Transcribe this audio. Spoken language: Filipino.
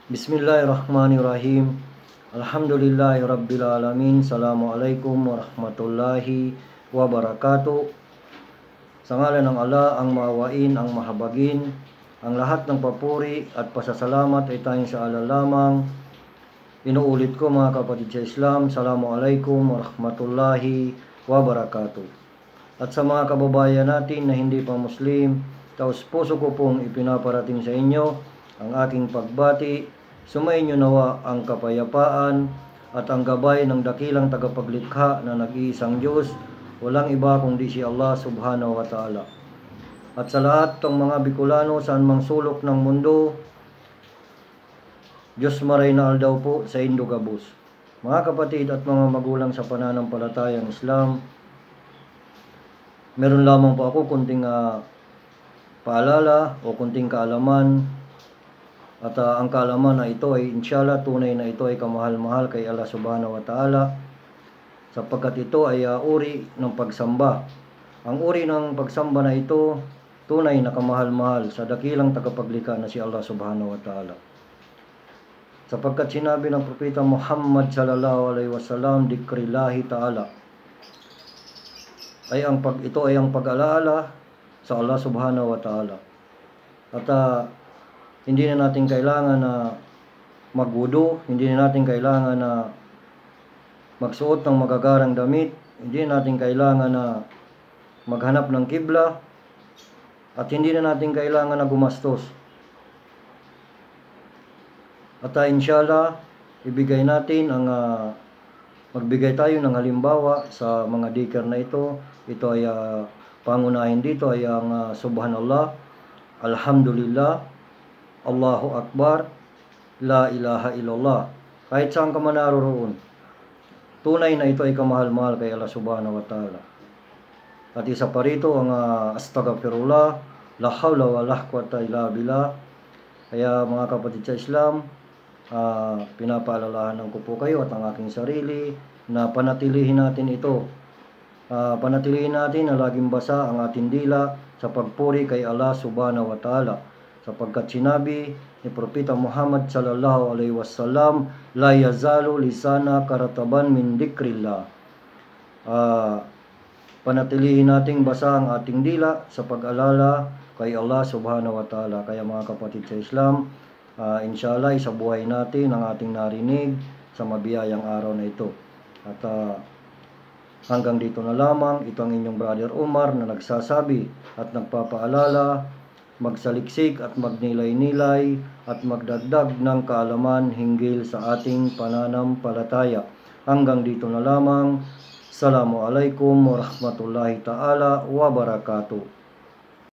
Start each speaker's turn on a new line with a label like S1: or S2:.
S1: Bismillahirrahmanirrahim. Alhamdulillahi Rabbil Alamin. Assalamualaikum warahmatullahi wabarakatuh. Sa ngalan ng Allah, ang maawain, ang mahabagin, ang lahat ng papuri at pasasalamat ay tanging sa Allah lamang. Inuulit ko mga kapatid sa Islam, Assalamualaikum warahmatullahi wabarakatuh. At sa mga kababayan natin na hindi pa Muslim, taos puso ko pong ipinaparating sa inyo ang aking pagbati. Sumainyo nawa ang kapayapaan at ang gabay ng dakilang tagapaglikha na nag-iisang Diyos, walang iba kundi si Allah subhanahu wa ta'ala. At sa lahat ng mga Bicolano saan mang sulok ng mundo, Diyos maray na aldaw po sa Indogabus. Mga kapatid at mga magulang sa pananampalatayang Islam, meron lamang po ako kunting paalala o kunting kaalaman. At ang kaalaman na ito ay inshallah tunay na ito ay kamahal-mahal kay Allah subhanahu wa ta'ala, sapagkat ito ay uri ng pagsamba. Ang uri ng pagsamba na ito tunay na kamahal-mahal sa dakilang tagapaglikha na si Allah subhanahu wa ta'ala. Sapagkat sinabi ng Propeta Muhammad sallallahu alaihi wasallam, dikrillahi ta'ala, ito ay ang pag-alaala sa Allah subhanahu wa ta'ala. At hindi na natin kailangan na magwudu, hindi na natin kailangan na magsuot ng magagarang damit, hindi na natin kailangan na maghanap ng kibla, at hindi na natin kailangan na gumastos. At inshallah, magbigay tayo ng halimbawa sa mga dhikr na ito. Ito ay pangunahin dito ay ang subhanallah, alhamdulillah, Allahu Akbar, La ilaha illallah. Kahit saan ka man naroroon, tunay na ito ay kamahal-mahal kay Allah subhanahu wa ta'ala. At isa pa rito ang astaghfirullah, la hawla wa la quwwata illa billah. Kaya mga kapatid sa Islam, pinapaalalahanan ko po kayo at ang aking sarili na panatilihin natin ito. Panatilihin natin na laging basa ang ating dila sa pagpuri kay Allah subhanahu wa ta'ala. Sapagkat sinabi ni Propeta Muhammad sallallahu alaihi wasallam, la yazalu lisana karataban min dikrillah. Panatilihin nating basa ang ating dila sa pag-alala kay Allah subhanahu wa ta'ala. Kaya mga kapatid sa Islam, inshallah isabuhay natin ang ating narinig sa mabiyayang araw na ito. At hanggang dito na lamang, ito ang inyong Brother Omar na nagsasabi at nagpapaalala, magsaliksik at magnilay-nilay at magdagdag ng kaalaman hinggil sa ating pananampalataya. Hanggang dito na lamang. Assalamualaikum warahmatullahi ta'ala wabarakatuh.